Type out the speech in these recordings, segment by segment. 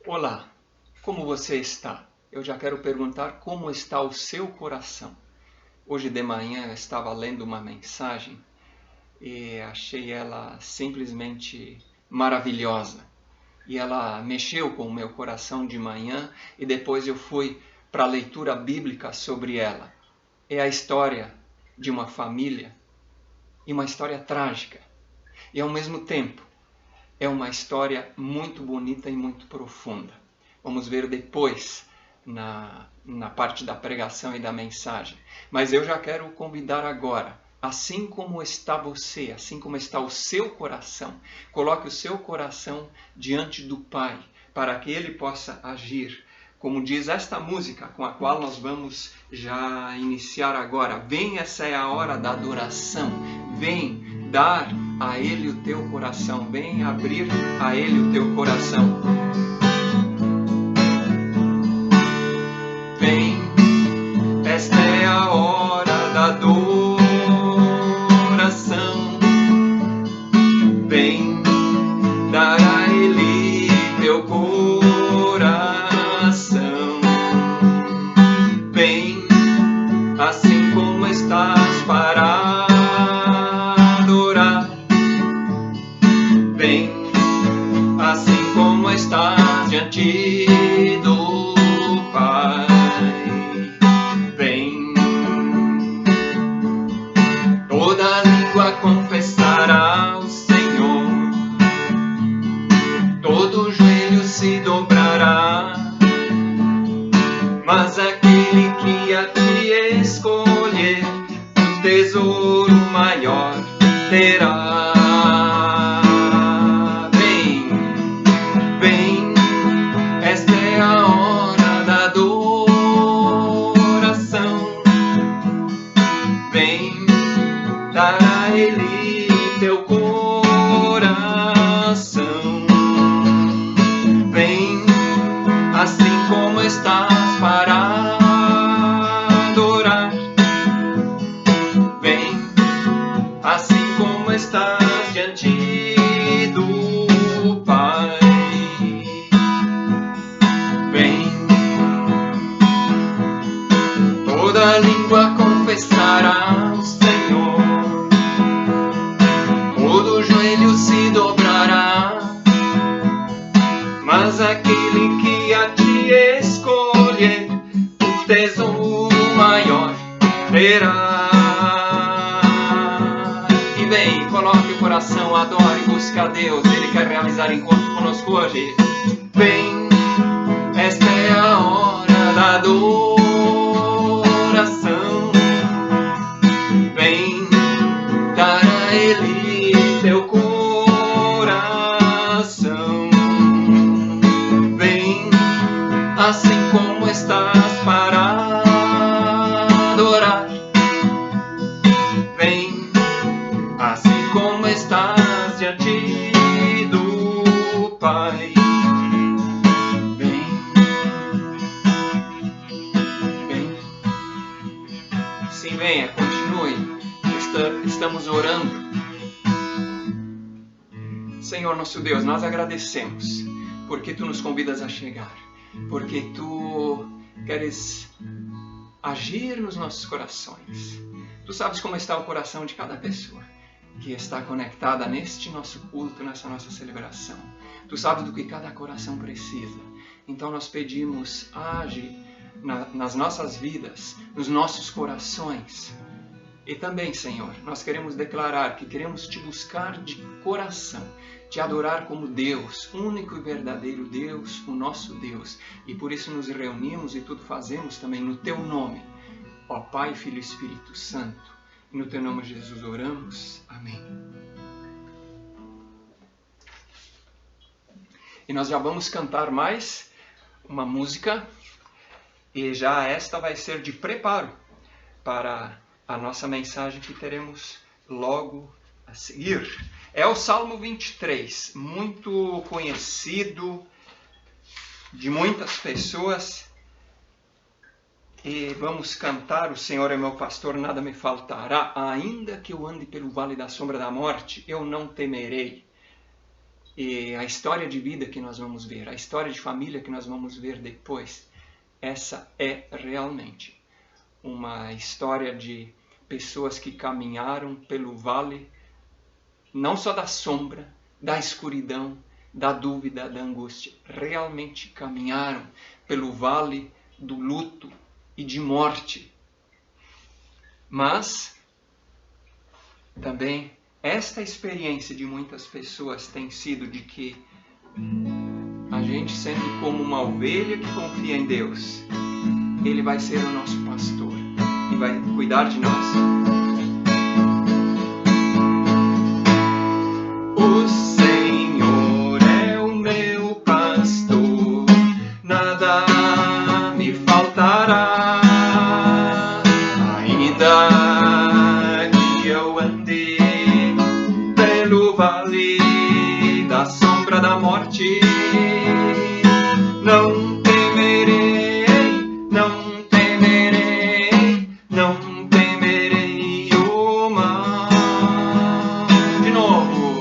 Olá, como você está? Eu já quero perguntar como está o seu coração. Hoje de manhã eu estava lendo uma mensagem e achei ela simplesmente maravilhosa. E ela mexeu com o meu coração de manhã e depois eu fui para a leitura bíblica sobre ela. É a história de uma família e uma história trágica. E ao mesmo tempo é uma história muito bonita e muito profunda. Vamos ver depois na parte da pregação e da mensagem. Mas eu já quero convidar agora, assim como está você, assim como está o seu coração, coloque o seu coração diante do Pai, para que Ele possa agir. Como diz esta música com a qual nós vamos já iniciar agora. Vem, essa é a hora da adoração. Vem dar a Ele o teu coração. Vem abrir a Ele o teu coração. Vem, esta é a hora da adoração. Vem dar a Ele teu coração. Vem, assim como estás para adorar. Vem, assim como estás diante do Pai. Vem, toda língua confessará o Senhor, todo joelho se dobrará, mas aquele que a ti escolher, o tesouro maior terá. Vem, vem, esta é a hora da adoração. Vem dar a Ele teu coração. Vem, assim como estás para adorar. Vem, assim como estás diante do Pai. Vem, toda língua confessará o Senhor, todo joelho se dobrará, mas aquele que a ti escolher, o tesouro maior terá. E vem, coloque o coração, adore, busque a Deus, Ele quer realizar encontro conosco hoje. Vem, esta é a hora da adoração. Vem dar a Ele teu coração. Vem, assim como estás para adorar. Vem, assim como estás diante do Pai. Vem, vem. Sim, venha, continue. Estamos orando. Senhor nosso Deus, nós agradecemos porque Tu nos convidas a chegar, porque Tu queres agir nos nossos corações. Tu sabes como está o coração de cada pessoa que está conectada neste nosso culto, nessa nossa celebração. Tu sabes do que cada coração precisa. Então nós pedimos, age nas nossas vidas, nos nossos corações. E também, Senhor, nós queremos declarar que queremos Te buscar de coração, Te adorar como Deus, único e verdadeiro Deus, o nosso Deus. E por isso nos reunimos e tudo fazemos também no Teu nome, ó Pai, Filho e Espírito Santo. E no Teu nome, Jesus, oramos. Amém. E nós já vamos cantar mais uma música, e já esta vai ser de preparo para a nossa mensagem que teremos logo a seguir. É o Salmo 23, muito conhecido de muitas pessoas. E vamos cantar: o Senhor é meu pastor, nada me faltará. Ainda que eu ande pelo vale da sombra da morte, eu não temerei. E a história de vida que nós vamos ver, a história de família que nós vamos ver depois, essa é realmente uma história de pessoas que caminharam pelo vale, não só da sombra, da escuridão, da dúvida, da angústia. Realmente caminharam pelo vale do luto e de morte. Mas também esta experiência de muitas pessoas tem sido de que a gente, sendo como uma ovelha que confia em Deus, Ele vai ser o nosso pastor e vai cuidar de nós. O Senhor é o meu pastor, nada me faltará. Ainda que eu ande pelo vale da sombra da morte, não temerei, não temerei, não temerei o mal. De novo.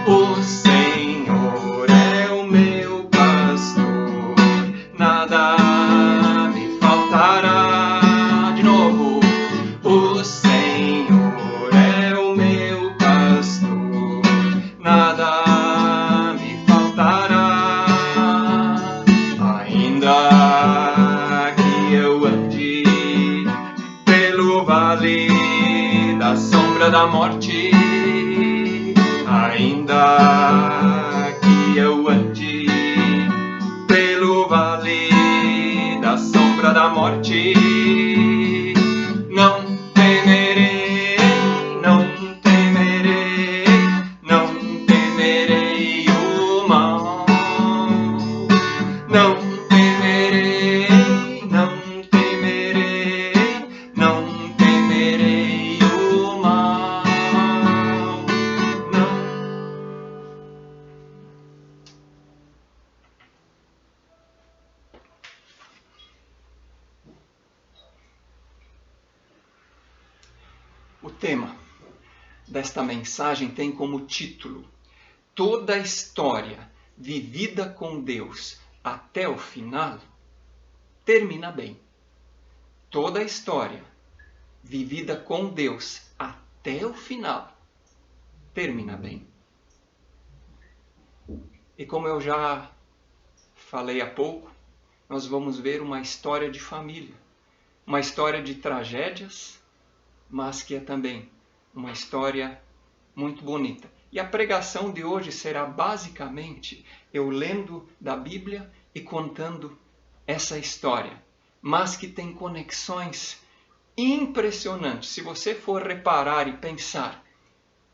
O Senhor é o meu pastor, nada me faltará. De novo. O Senhor é o meu pastor, nada me faltará. Ainda que eu ande pelo vale da sombra da morte, ainda que eu ande pelo vale da sombra da morte, não temerei, não temerei, não temerei o mal. Não temerei, não temerei, não temerei o mal. Não. O tema desta mensagem tem como título: Toda a história vivida com Deus até o final termina bem. Toda a história vivida com Deus até o final termina bem. E como eu já falei há pouco, nós vamos ver uma história de família, uma história de tragédias, mas que é também uma história muito bonita. E a pregação de hoje será basicamente eu lendo da Bíblia e contando essa história, mas que tem conexões impressionantes. Se você for reparar e pensar,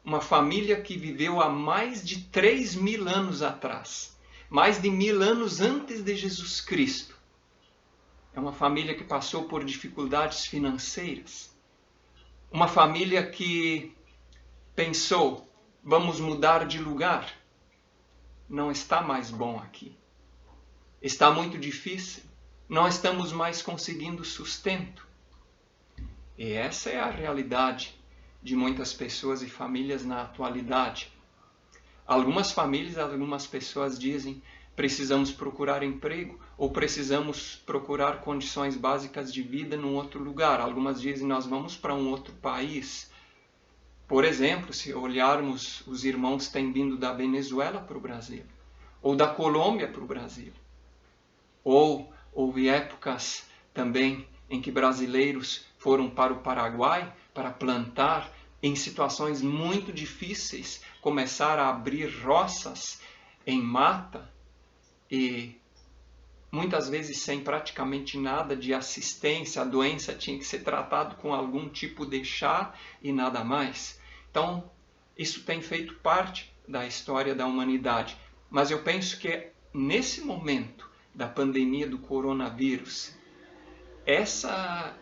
uma família que viveu há mais de 3.000 anos atrás, mais de 1.000 anos antes de Jesus Cristo. É uma família que passou por dificuldades financeiras. Uma família que pensou, vamos mudar de lugar. Não está mais bom aqui. Está muito difícil. Não estamos mais conseguindo sustento. E essa é a realidade de muitas pessoas e famílias na atualidade. Algumas famílias, algumas pessoas dizem, precisamos procurar emprego ou precisamos procurar condições básicas de vida num outro lugar. Algumas dizem, nós vamos para um outro país. Por exemplo, se olharmos, os irmãos têm vindo da Venezuela para o Brasil, ou da Colômbia para o Brasil. Ou houve épocas também em que brasileiros foram para o Paraguai para plantar em situações muito difíceis, começar a abrir roças em mata e muitas vezes sem praticamente nada de assistência. A doença tinha que ser tratada com algum tipo de chá e nada mais. Então, isso tem feito parte da história da humanidade. Mas eu penso que nesse momento da pandemia do coronavírus, essa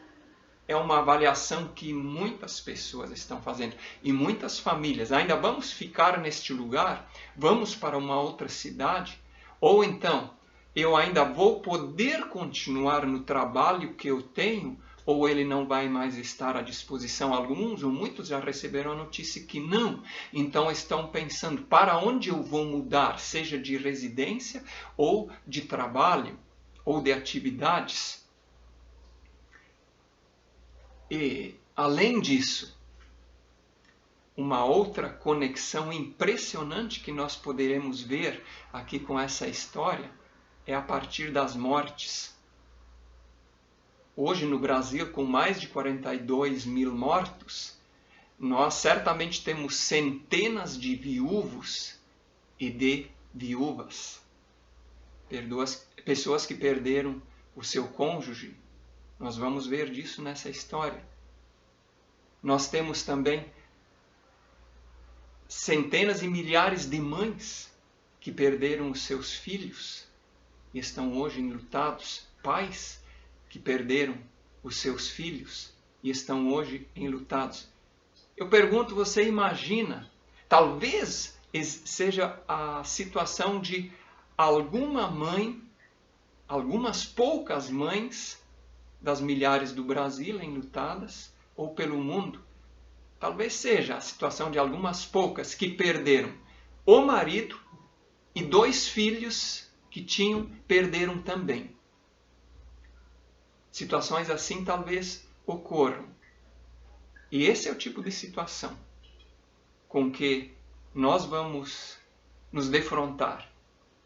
é uma avaliação que muitas pessoas estão fazendo. E muitas famílias, ainda vamos ficar neste lugar? Vamos para uma outra cidade? Ou então, eu ainda vou poder continuar no trabalho que eu tenho? ou ele não vai mais estar à disposição? Alguns ou muitos já receberam a notícia que não. Então estão pensando, para onde eu vou mudar, seja de residência ou de trabalho ou de atividades? E, além disso, uma outra conexão impressionante que nós poderemos ver aqui com essa história é a partir das mortes. Hoje no Brasil, com mais de 42 mil mortos, nós certamente temos centenas de viúvos e de viúvas. Pessoas que perderam o seu cônjuge. Nós vamos ver disso nessa história. Nós temos também centenas e milhares de mães que perderam os seus filhos e estão hoje enlutados. Pais que perderam os seus filhos e estão hoje enlutados. Eu pergunto, você imagina, talvez seja a situação de alguma mãe, algumas poucas mães das milhares do Brasil enlutadas ou pelo mundo. Talvez seja a situação de algumas poucas que perderam o marido e 2 filhos que tinham, perderam também. Situações assim talvez ocorram. E esse é o tipo de situação com que nós vamos nos defrontar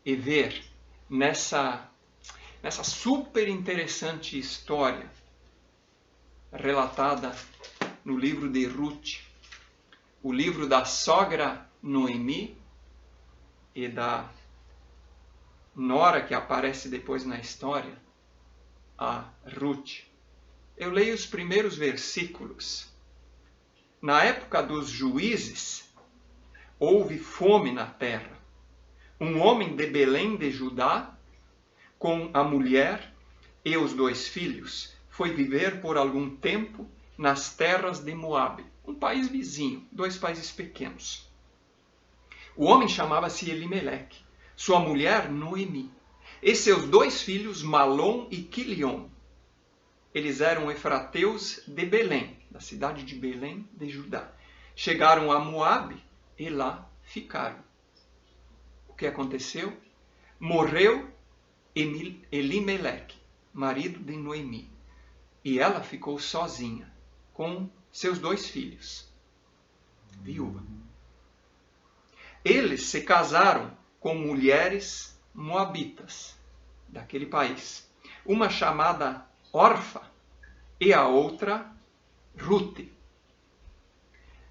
e ver nessa super interessante história relatada no livro de Ruth, o livro da sogra Noemi e da nora que aparece depois na história, a Ruth. Eu leio os primeiros versículos. Na época dos juízes, houve fome na terra. Um homem de Belém de Judá, com a mulher e os 2 filhos, foi viver por algum tempo nas terras de Moabe, um país vizinho, 2 países pequenos. O homem chamava-se Elimeleque, sua mulher Noemi, e seus 2 filhos Malom e Quilion. Eles eram efrateus de Belém, da cidade de Belém de Judá. Chegaram a Moabe e lá ficaram. O que aconteceu? Morreu Elimeleque, marido de Noemi, e ela ficou sozinha com seus 2 filhos, viúva. Eles se casaram com mulheres moabitas daquele país, uma chamada Orfa e a outra Rute.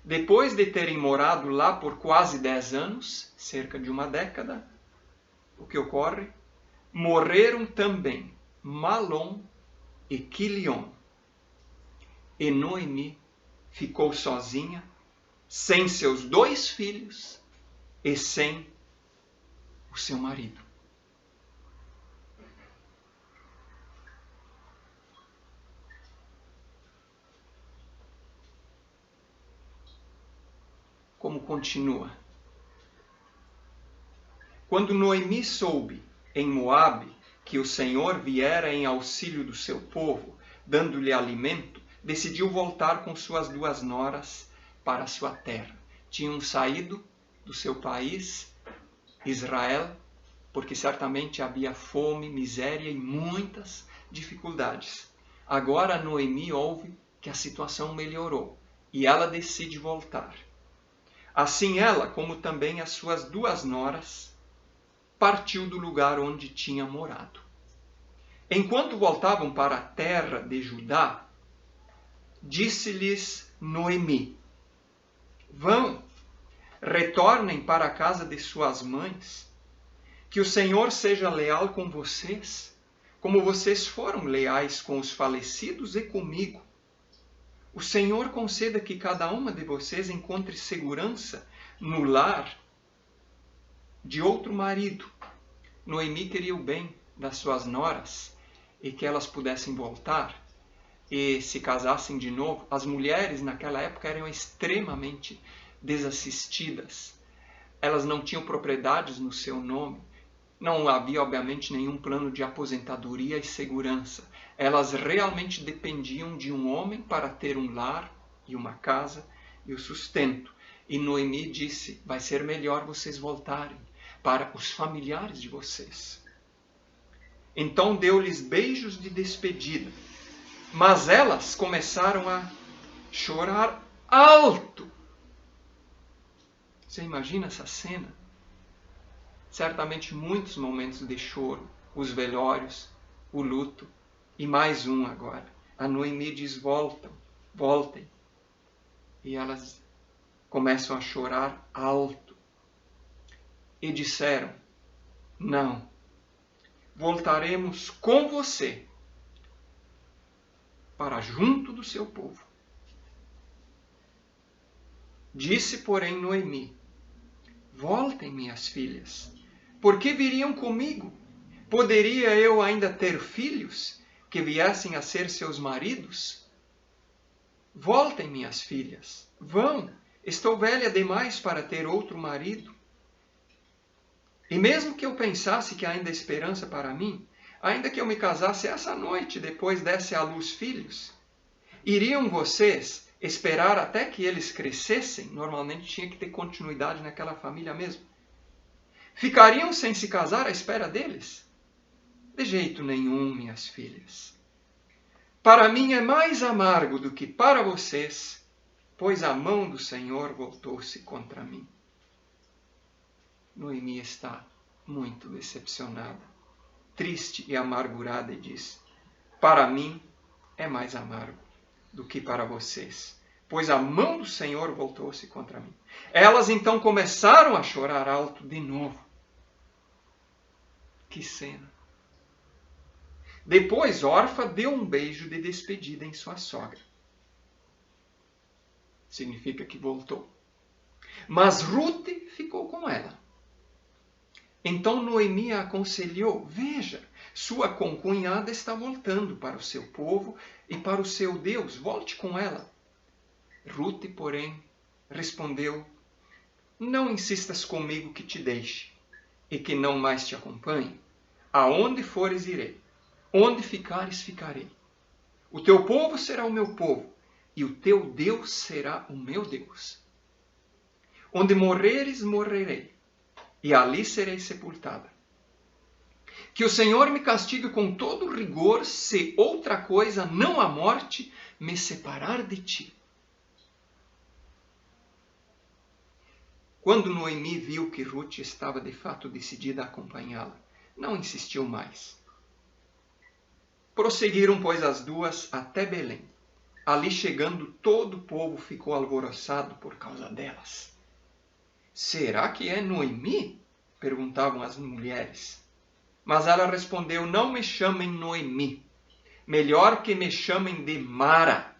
Depois de terem morado lá por quase 10 anos, cerca de uma década, o que ocorre? Morreram também Malom e Quilion. E Noemi ficou sozinha, sem seus 2 filhos e sem o seu marido. Como continua? Quando Noemi soube em Moabe que o Senhor viera em auxílio do seu povo, dando-lhe alimento, decidiu voltar com suas 2 noras para sua terra. Tinham saído do seu país, Israel, porque certamente havia fome, miséria e muitas dificuldades. Agora Noemi ouve que a situação melhorou e ela decide voltar. Assim ela, como também as suas 2 noras, partiu do lugar onde tinha morado. Enquanto voltavam para a terra de Judá, disse-lhes Noemi: vão, retornem para a casa de suas mães, que o Senhor seja leal com vocês, como vocês foram leais com os falecidos e comigo. O Senhor conceda que cada uma de vocês encontre segurança no lar de outro marido. Noemi queria o bem das suas noras e que elas pudessem voltar e se casassem de novo. As mulheres naquela época eram extremamente desassistidas. Elas não tinham propriedades no seu nome. Não havia, obviamente, nenhum plano de aposentadoria e segurança. Elas realmente dependiam de um homem para ter um lar e uma casa e o sustento. E Noemi disse, vai ser melhor vocês voltarem para os familiares de vocês. Então deu-lhes beijos de despedida. Mas elas começaram a chorar alto. Você imagina essa cena? Certamente muitos momentos de choro, os velórios, o luto e mais um agora. A Noemi diz, voltem. E elas começam a chorar alto. E disseram, não, voltaremos com você para junto do seu povo. Disse, porém, Noemi, voltem, minhas filhas, porque viriam comigo? Poderia eu ainda ter filhos que viessem a ser seus maridos? Voltem, minhas filhas, vão, estou velha demais para ter outro marido. E mesmo que eu pensasse que ainda há esperança para mim, ainda que eu me casasse essa noite, depois desse à luz filhos, iriam vocês esperar até que eles crescessem? Normalmente tinha que ter continuidade naquela família mesmo. Ficariam sem se casar à espera deles? De jeito nenhum, minhas filhas. Para mim é mais amargo do que para vocês, pois a mão do Senhor voltou-se contra mim. Noemi está muito decepcionada, triste e amargurada e diz, para mim é mais amargo do que para vocês, pois a mão do Senhor voltou-se contra mim. Elas então começaram a chorar alto de novo. Que cena! Depois Orfa deu um beijo de despedida em sua sogra. Significa que voltou. Mas Ruth ficou com ela. Então Noemi a aconselhou, veja, sua concunhada está voltando para o seu povo e para o seu Deus, volte com ela. Ruth, porém, respondeu, não insistas comigo que te deixe e que não mais te acompanhe. Aonde fores, irei. Onde ficares, ficarei. O teu povo será o meu povo e o teu Deus será o meu Deus. Onde morreres, morrerei e ali serei sepultada. Que o Senhor me castigue com todo rigor, se outra coisa, não a morte, me separar de ti. Quando Noemi viu que Ruth estava de fato decidida a acompanhá-la, não insistiu mais. Prosseguiram, pois, as duas até Belém. Ali chegando, todo o povo ficou alvoroçado por causa delas. Será que é Noemi? Perguntavam as mulheres. Mas ela respondeu, não me chamem Noemi. Melhor que me chamem de Mara,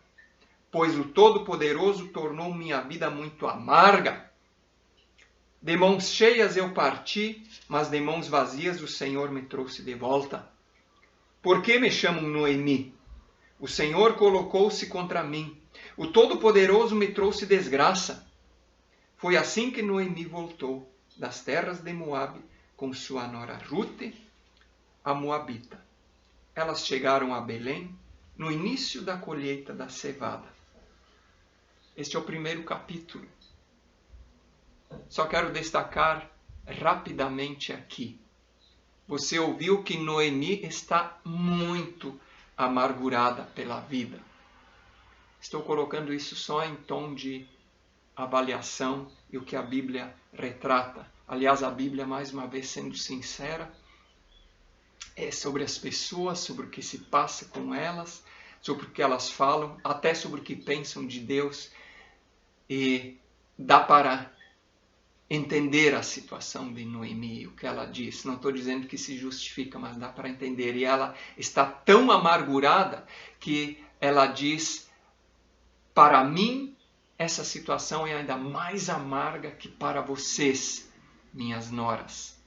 pois o Todo-Poderoso tornou minha vida muito amarga. De mãos cheias eu parti, mas de mãos vazias o Senhor me trouxe de volta. Por que me chamam Noemi? O Senhor colocou-se contra mim. O Todo-Poderoso me trouxe desgraça. Foi assim que Noemi voltou das terras de Moabe com sua nora Ruth, a Moabita. Elas chegaram a Belém no início da colheita da cevada. Este é o primeiro capítulo. Só quero destacar rapidamente aqui. Você ouviu que Noemi está muito amargurada pela vida. Estou colocando isso só em tom de avaliação e o que a Bíblia retrata. Aliás, a Bíblia, mais uma vez, sendo sincera, é sobre as pessoas, sobre o que se passa com elas, sobre o que elas falam, até sobre o que pensam de Deus. E dá para entender a situação de Noemi, o que ela diz. Não estou dizendo que se justifica, mas dá para entender. E ela está tão amargurada que ela diz, para mim, essa situação é ainda mais amarga que para vocês, minhas noras.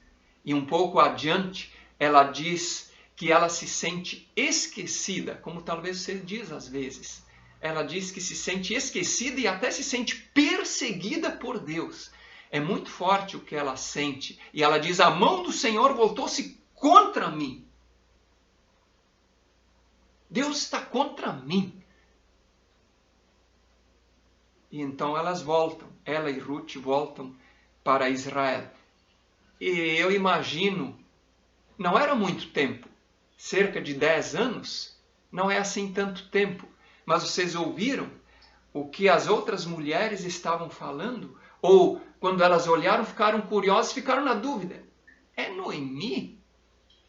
E um pouco adiante, ela diz que ela se sente esquecida, como talvez você diz às vezes. Ela diz que se sente esquecida e até se sente perseguida por Deus. É muito forte o que ela sente. E ela diz, a mão do Senhor voltou-se contra mim. Deus está contra mim. E então elas voltam, ela e Ruth voltam para Israel. E eu imagino, não era muito tempo, cerca de 10 anos, não é assim tanto tempo, mas vocês ouviram o que as outras mulheres estavam falando? Ou quando elas olharam, ficaram curiosas, ficaram na dúvida. É Noemi?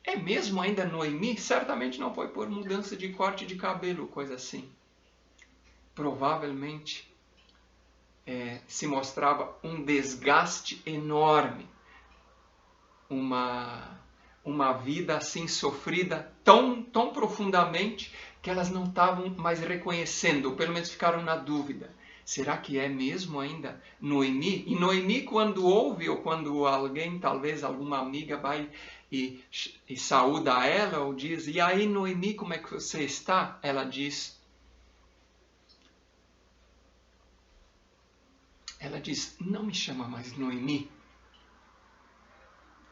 É mesmo ainda Noemi? Certamente não foi por mudança de corte de cabelo, coisa assim. Provavelmente se mostrava um desgaste enorme. Uma vida assim sofrida tão profundamente que elas não estavam mais reconhecendo, ou pelo menos ficaram na dúvida. Será que é mesmo ainda Noemi? E Noemi, quando ouve, ou quando alguém, talvez alguma amiga, vai e saúda ela, ou diz, e aí Noemi, como é que você está? Ela diz, não me chama mais Noemi,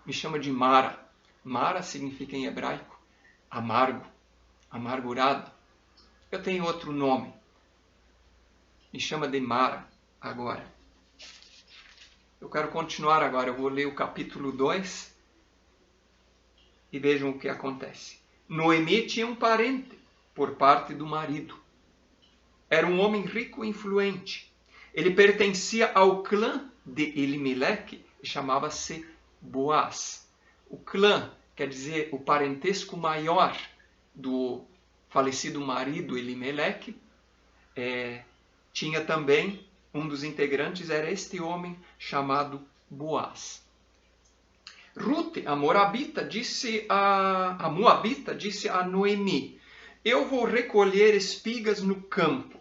me chama de Mara. Mara significa em hebraico amargo, amargurado. Eu tenho outro nome. Me chama de Mara agora. Eu quero continuar agora. Eu vou ler o capítulo 2 e vejam o que acontece. Noemi tinha um parente por parte do marido. Era um homem rico e influente. Ele pertencia ao clã de Elimeleque e chamava-se Boaz. O clã quer dizer o parentesco maior do falecido marido Elimeleque. Tinha também, um dos integrantes era este homem chamado Boaz. Ruth, a Moabita, disse a Noemi, eu vou recolher espigas no campo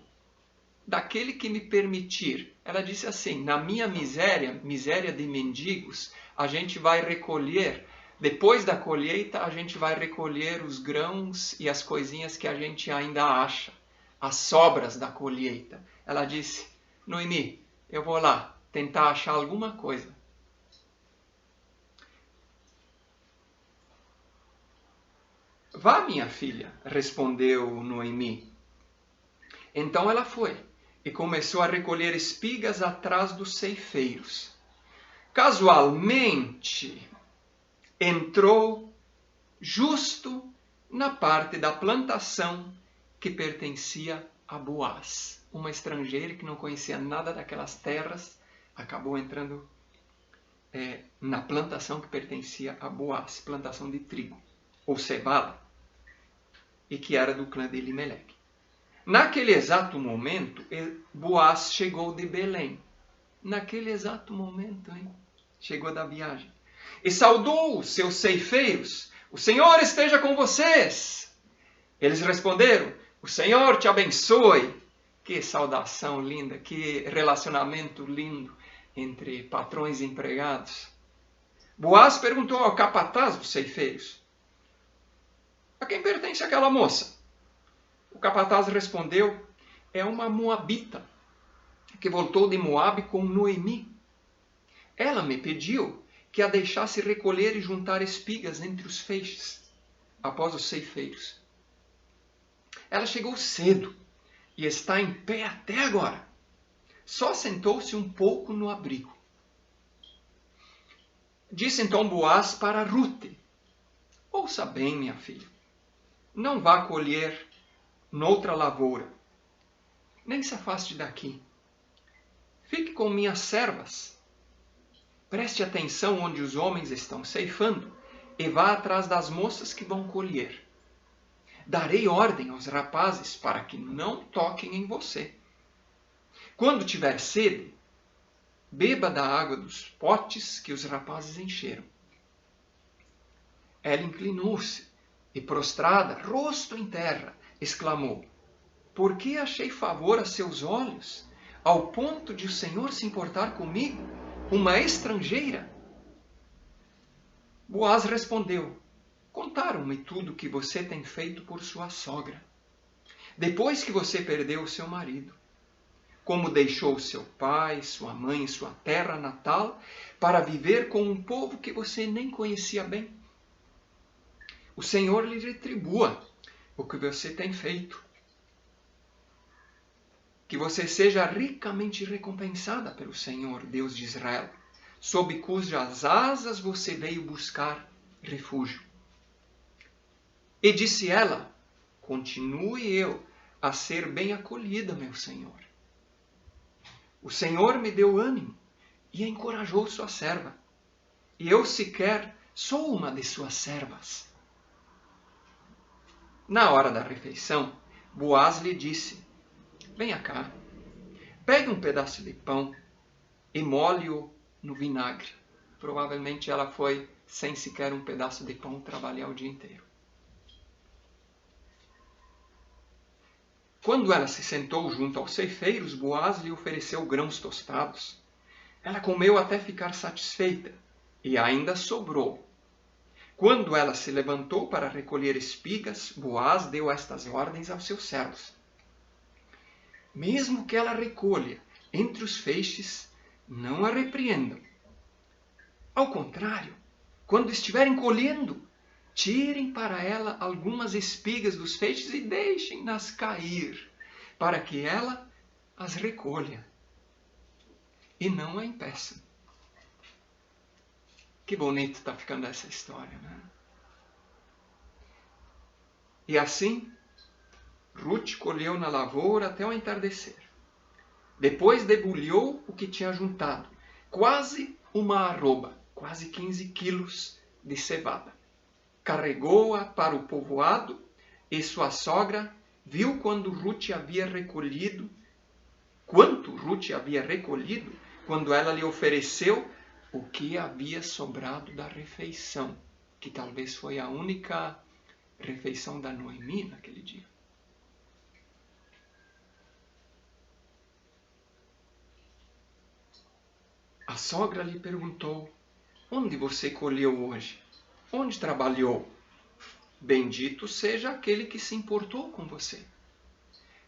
daquele que me permitir. Ela disse assim, na minha miséria de mendigos, a gente vai recolher, depois da colheita, a gente vai recolher os grãos e as coisinhas que a gente ainda acha, as sobras da colheita. Ela disse, Noemi, eu vou lá tentar achar alguma coisa. Vá, minha filha, respondeu Noemi. Então ela foi e começou a recolher espigas atrás dos ceifeiros. Casualmente, entrou justo na parte da plantação que pertencia a Boaz. Uma estrangeira que não conhecia nada daquelas terras, acabou entrando na plantação que pertencia a Boaz, plantação de trigo, ou cevada, e que era do clã de Elimeleque. Naquele exato momento, Boaz chegou de Belém. Naquele exato momento, chegou da viagem. E saudou os seus ceifeiros. O Senhor esteja com vocês. Eles responderam, o Senhor te abençoe. Que saudação linda, que relacionamento lindo entre patrões e empregados. Boaz perguntou ao capataz dos ceifeiros, a quem pertence aquela moça? O capataz respondeu, é uma moabita, que voltou de Moabe com Noemi. Ela me pediu que a deixasse recolher e juntar espigas entre os feixes, após os ceifeiros. Ela chegou cedo e está em pé até agora. Só sentou-se um pouco no abrigo. Disse então Boaz para Ruth, ouça bem, minha filha, não vá colher noutra lavoura, nem se afaste daqui. Fique com minhas servas. Preste atenção onde os homens estão ceifando e vá atrás das moças que vão colher. Darei ordem aos rapazes para que não toquem em você. Quando tiver sede, beba da água dos potes que os rapazes encheram. Ela inclinou-se e, prostrada, rosto em terra, exclamou, por que achei favor a seus olhos, ao ponto de o Senhor se importar comigo, uma estrangeira? Boaz respondeu, contaram-me tudo o que você tem feito por sua sogra, depois que você perdeu o seu marido, como deixou seu pai, sua mãe e sua terra natal para viver com um povo que você nem conhecia bem. O Senhor lhe retribua, o que você tem feito. Que você seja ricamente recompensada pelo Senhor, Deus de Israel, sob cujas asas você veio buscar refúgio. E disse ela: continue eu a ser bem acolhida, meu Senhor. O Senhor me deu ânimo e encorajou sua serva. E eu sequer sou uma de suas servas. Na hora da refeição, Boaz lhe disse: venha cá, pegue um pedaço de pão e molhe-o no vinagre. Provavelmente ela foi, sem sequer um pedaço de pão, trabalhar o dia inteiro. Quando ela se sentou junto aos ceifeiros, Boaz lhe ofereceu grãos tostados. Ela comeu até ficar satisfeita, e ainda sobrou. Quando ela se levantou para recolher espigas, Boaz deu estas ordens aos seus servos: mesmo que ela recolha entre os feixes, não a repreendam. Ao contrário, quando estiverem colhendo, tirem para ela algumas espigas dos feixes e deixem-nas cair, para que ela as recolha. E não a impeçam. Que bonito está ficando essa história, né? E assim, Ruth colheu na lavoura até o entardecer. Depois debulhou o que tinha juntado, quase uma arroba, quase 15 quilos de cevada. Carregou-a para o povoado e sua sogra viu quanto Ruth havia recolhido, quando ela lhe ofereceu o que havia sobrado da refeição, que talvez foi a única refeição da Noemi naquele dia. A sogra lhe perguntou: onde você colheu hoje? Onde trabalhou? Bendito seja aquele que se importou com você.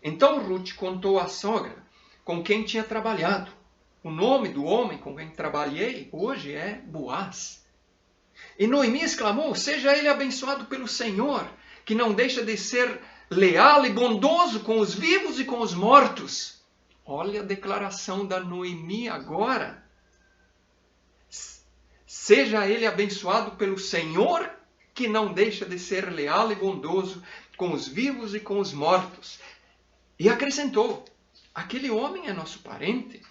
Então Ruth contou à sogra com quem tinha trabalhado. O nome do homem com quem trabalhei hoje é Boaz. E Noemi exclamou: seja ele abençoado pelo Senhor, que não deixa de ser leal e bondoso com os vivos e com os mortos. Olha a declaração da Noemi agora. Seja ele abençoado pelo Senhor, que não deixa de ser leal e bondoso com os vivos e com os mortos. E acrescentou: aquele homem é nosso parente,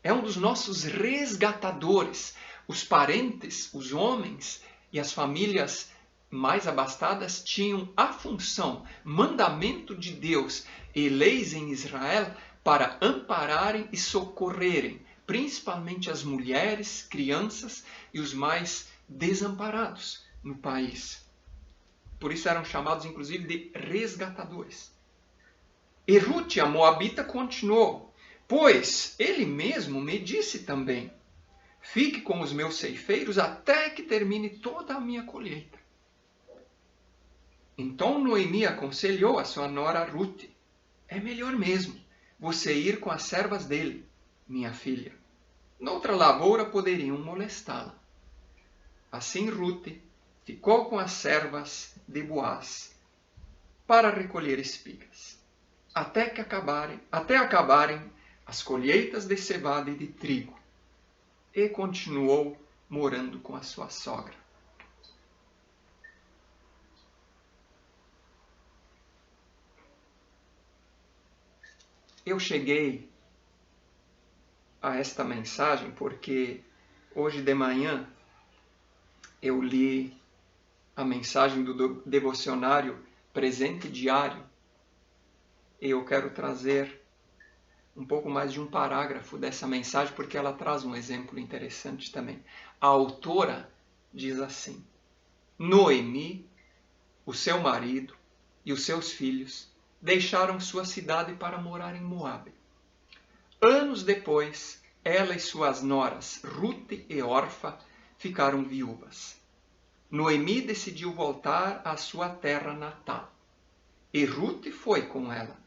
é um dos nossos resgatadores. Os parentes, os homens e as famílias mais abastadas tinham a função, mandamento de Deus e leis em Israel para ampararem e socorrerem, principalmente as mulheres, crianças e os mais desamparados no país. Por isso eram chamados, inclusive, de resgatadores. E Ruth, a moabita, continuou: pois ele mesmo me disse também: fique com os meus ceifeiros até que termine toda a minha colheita. Então Noemi aconselhou a sua nora Ruth: é melhor mesmo você ir com as servas dele, minha filha. Noutra lavoura poderiam molestá-la. Assim Ruth ficou com as servas de Boaz para recolher espigas, até acabarem as colheitas de cevada e de trigo, e continuou morando com a sua sogra. Eu cheguei a esta mensagem porque hoje de manhã eu li a mensagem do devocionário Presente Diário e eu quero trazer um pouco mais de um parágrafo dessa mensagem porque ela traz um exemplo interessante também. A autora diz assim: Noemi, o seu marido e os seus filhos deixaram sua cidade para morar em Moabe. Anos depois, ela e suas noras, Ruth e Orfa, ficaram viúvas. Noemi decidiu voltar à sua terra natal, e Ruth foi com ela.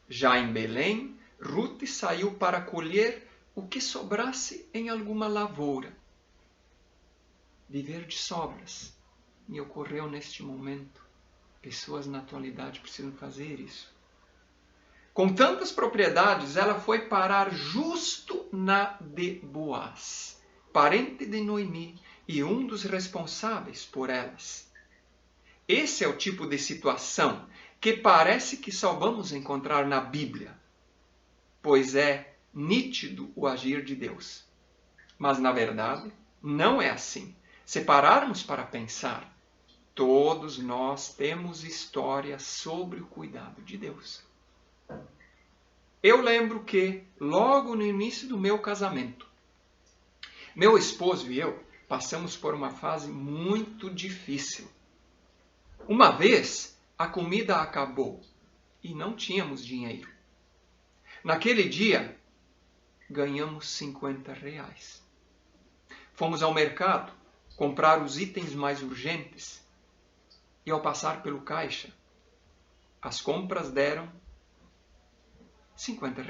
Já em Belém, Ruth saiu para colher o que sobrasse em alguma lavoura. Viver de sobras me ocorreu neste momento. Pessoas na atualidade precisam fazer isso. Com tantas propriedades, ela foi parar justo na de Boaz, parente de Noemi e um dos responsáveis por elas. Esse é o tipo de situação que parece que só vamos encontrar na Bíblia, pois é nítido o agir de Deus. Mas, na verdade, não é assim. Se pararmos para pensar, todos nós temos histórias sobre o cuidado de Deus. Eu lembro que, logo no início do meu casamento, meu esposo e eu passamos por uma fase muito difícil. Uma vez, a comida acabou e não tínhamos dinheiro. Naquele dia, ganhamos R$ 50. Fomos ao mercado comprar os itens mais urgentes e, ao passar pelo caixa, as compras deram R$ 50.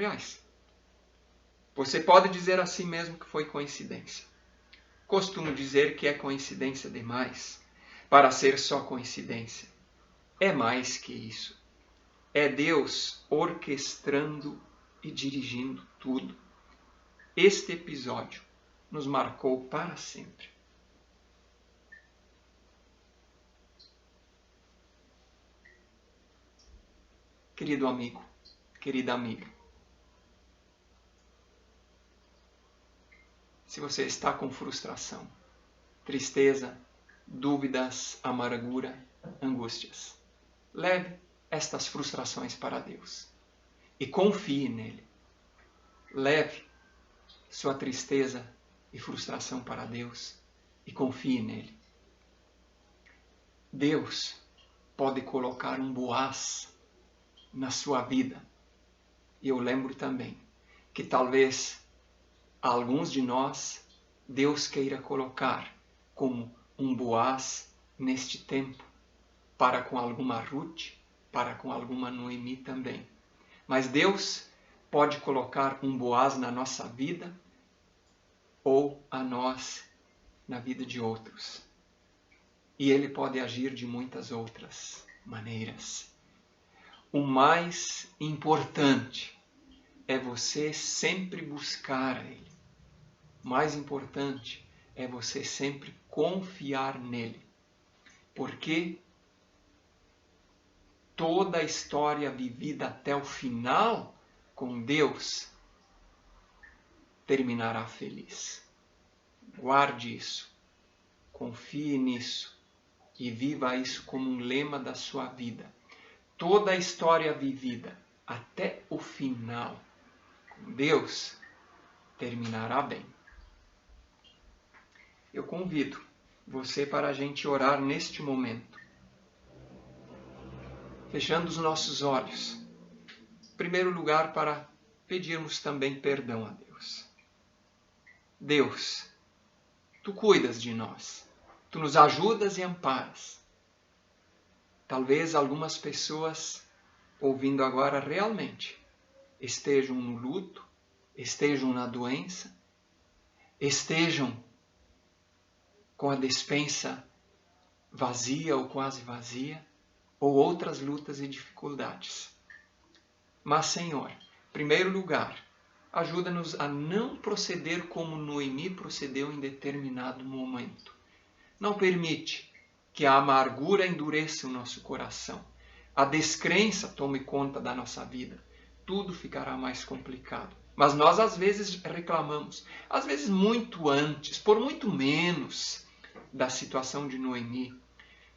Você pode dizer a si mesmo que foi coincidência. Costumo dizer que é coincidência demais para ser só coincidência. É mais que isso. É Deus orquestrando e dirigindo tudo. Este episódio nos marcou para sempre. Querido amigo, querida amiga, se você está com frustração, tristeza, dúvidas, amargura, angústias, leve estas frustrações para Deus e confie nele. Leve sua tristeza e frustração para Deus e confie nele. Deus pode colocar um Boaz na sua vida. E eu lembro também que talvez alguns de nós Deus queira colocar como um Boaz neste tempo, para com alguma Ruth, para com alguma Noemi também. Mas Deus pode colocar um Boaz na nossa vida ou a nós na vida de outros. E Ele pode agir de muitas outras maneiras. O mais importante é você sempre buscar Ele. O mais importante é você sempre confiar nele. Porque toda a história vivida até o final com Deus terminará feliz. Guarde isso, confie nisso e viva isso como um lema da sua vida. Toda a história vivida até o final com Deus terminará bem. Eu convido você para a gente orar neste momento, fechando os nossos olhos. Em primeiro lugar, para pedirmos também perdão a Deus. Deus, Tu cuidas de nós, Tu nos ajudas e amparas. Talvez algumas pessoas, ouvindo agora, realmente estejam no luto, estejam na doença, estejam com a despensa vazia ou quase vazia, ou outras lutas e dificuldades. Mas, Senhor, em primeiro lugar, ajuda-nos a não proceder como Noemi procedeu em determinado momento. Não permite que a amargura endureça o nosso coração, a descrença tome conta da nossa vida. Tudo ficará mais complicado. Mas nós às vezes reclamamos, às vezes muito antes, por muito menos da situação de Noemi.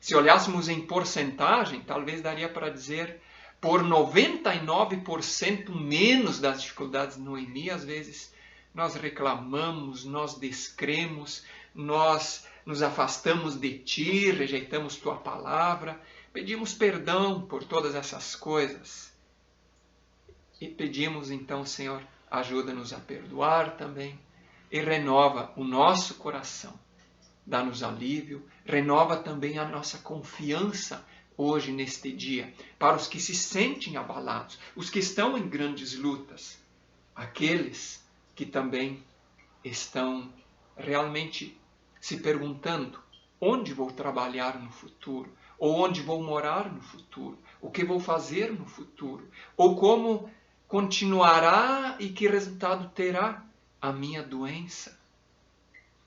Se olhássemos em porcentagem, talvez daria para dizer por 99% menos das dificuldades de Noemi. Às vezes nós reclamamos, nós descremos, nós nos afastamos de Ti, rejeitamos Tua palavra, pedimos perdão por todas essas coisas. E pedimos então, Senhor, ajuda-nos a perdoar também e renova o nosso coração. Dá-nos alívio, renova também a nossa confiança hoje, neste dia, para os que se sentem abalados, os que estão em grandes lutas, aqueles que também estão realmente se perguntando: onde vou trabalhar no futuro? ou onde vou morar no futuro, o que vou fazer no futuro, ou como continuará e que resultado terá a minha doença.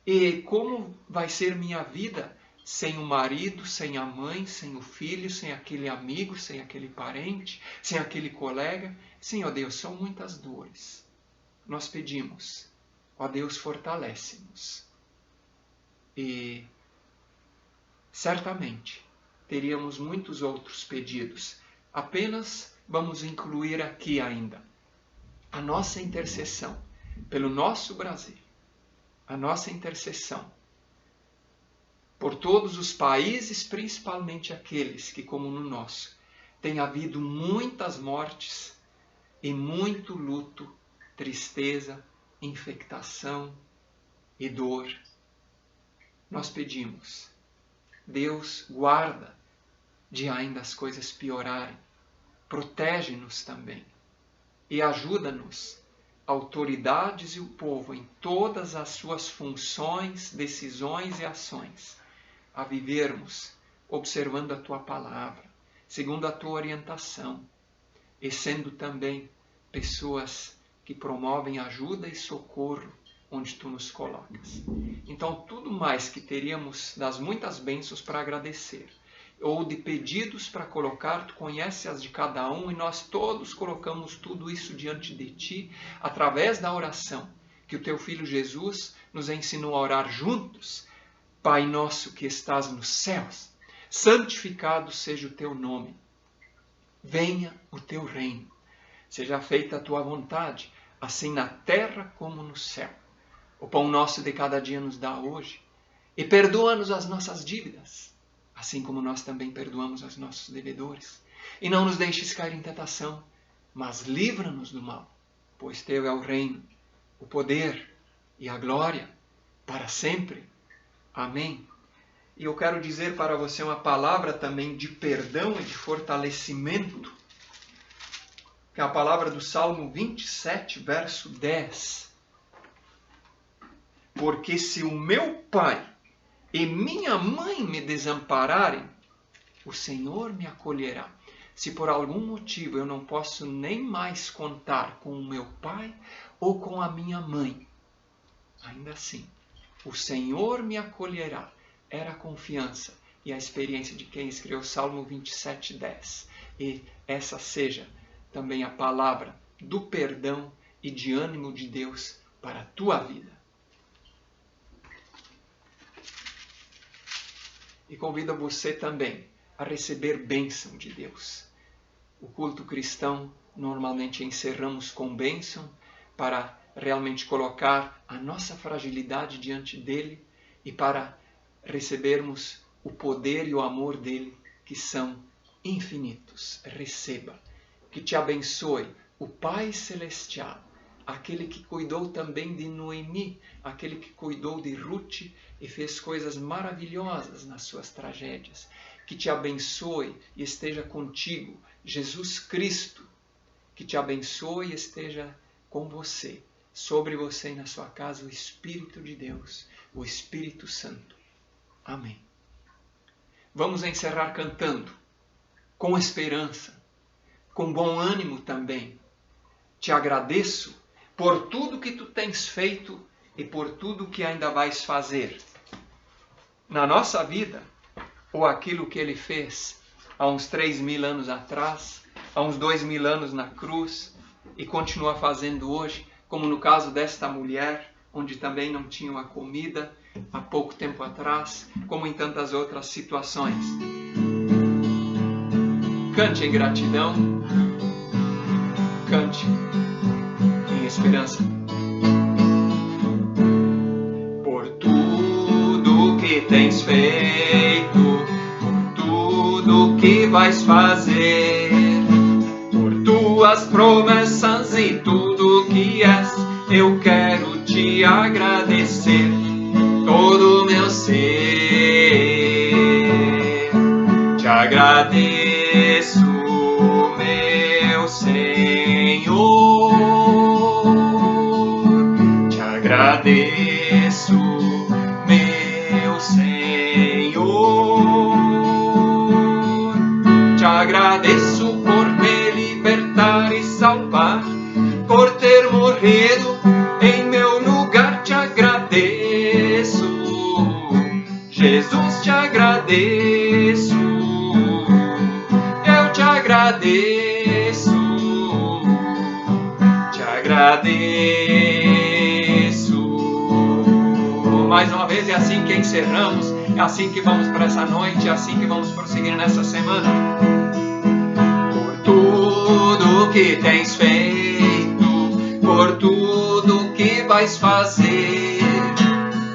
E como vai ser minha vida sem o marido, sem a mãe, sem o filho, sem aquele amigo, sem aquele parente, sem aquele colega. Sim, ó Deus, são muitas dores. Nós pedimos, ó Deus, fortalece-nos. E certamente teríamos muitos outros pedidos. Apenas vamos incluir aqui ainda a nossa intercessão pelo nosso Brasil, a nossa intercessão por todos os países, principalmente aqueles que, como no nosso, tem havido muitas mortes e muito luto, tristeza, infectação e dor. Nós pedimos, Deus, guarda de ainda as coisas piorarem, protege-nos também e ajuda-nos, autoridades e o povo, em todas as suas funções, decisões e ações, a vivermos observando a Tua palavra, segundo a Tua orientação, e sendo também pessoas que promovem ajuda e socorro onde Tu nos colocas. Então, tudo mais que teríamos das muitas bênçãos para agradecer, ou de pedidos para colocar, Tu conheces-as de cada um, e nós todos colocamos tudo isso diante de Ti, através da oração que o Teu Filho Jesus nos ensinou a orar juntos. Pai nosso que estás nos céus, santificado seja o Teu nome. Venha o Teu reino. Seja feita a Tua vontade, assim na terra como no céu. O pão nosso de cada dia nos dá hoje. E perdoa-nos as nossas dívidas, assim como nós também perdoamos aos nossos devedores. E não nos deixes cair em tentação, mas livra-nos do mal. Pois Teu é o reino, o poder e a glória para sempre. Amém. E eu quero dizer para você uma palavra também de perdão e de fortalecimento, que é a palavra do Salmo 27, verso 10. Porque se o meu pai e minha mãe me desampararem, o Senhor me acolherá. Se por algum motivo eu não posso nem mais contar com o meu pai ou com a minha mãe, ainda assim, o Senhor me acolherá. Era a confiança e a experiência de quem escreveu o Salmo 27, 10. E essa seja também a palavra do perdão e de ânimo de Deus para a tua vida. E convido você também a receber bênção de Deus. O culto cristão normalmente encerramos com bênção para realmente colocar a nossa fragilidade diante dele e para recebermos o poder e o amor dele, que são infinitos. Receba. Que te abençoe o Pai Celestial, aquele que cuidou também de Noemi, aquele que cuidou de Ruth e fez coisas maravilhosas nas suas tragédias. Que te abençoe e esteja contigo, Jesus Cristo. Que te abençoe e esteja com você, sobre você e na sua casa, o Espírito de Deus, o Espírito Santo. Amém. Vamos encerrar cantando, com esperança, com bom ânimo também. Te agradeço por tudo que tu tens feito e por tudo que ainda vais fazer na nossa vida, ou aquilo que ele fez há uns 3.000 anos atrás, há uns 2.000 anos na cruz, e continua fazendo hoje, como no caso desta mulher, onde também não tinham a comida há pouco tempo atrás, como em tantas outras situações. Cante em gratidão, cante em esperança. Por tudo que tens feito, por tudo que vais fazer, por tuas promessas e tudo que és, eu quero te agradecer. Todo o meu ser, te agradeço, meu Senhor, te agradeço, meu Senhor, Jesus, te agradeço, eu te agradeço, te agradeço. Mais uma vez, é assim que encerramos, é assim que vamos para essa noite, é assim que vamos prosseguir nessa semana. Por tudo que tens feito, por tudo que vais fazer,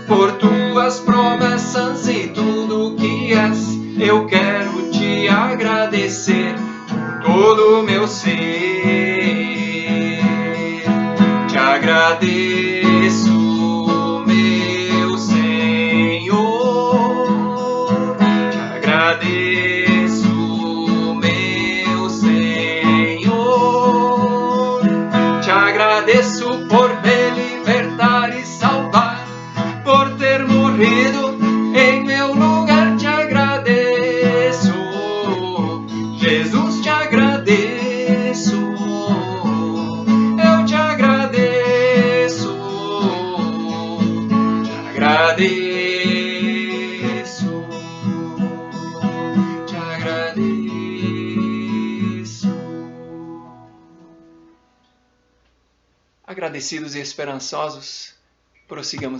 por tuas promessas e tudo que és, eu quero te agradecer por todo o meu ser. Te agradeço, meu Senhor, te agradeço, meu Senhor, te agradeço por me libertar e salvar, por ter morrido em meu lugar, te agradeço, Jesus, te agradeço, eu te agradeço, te agradeço, te agradeço. Agradecidos e esperançosos, prossigamos.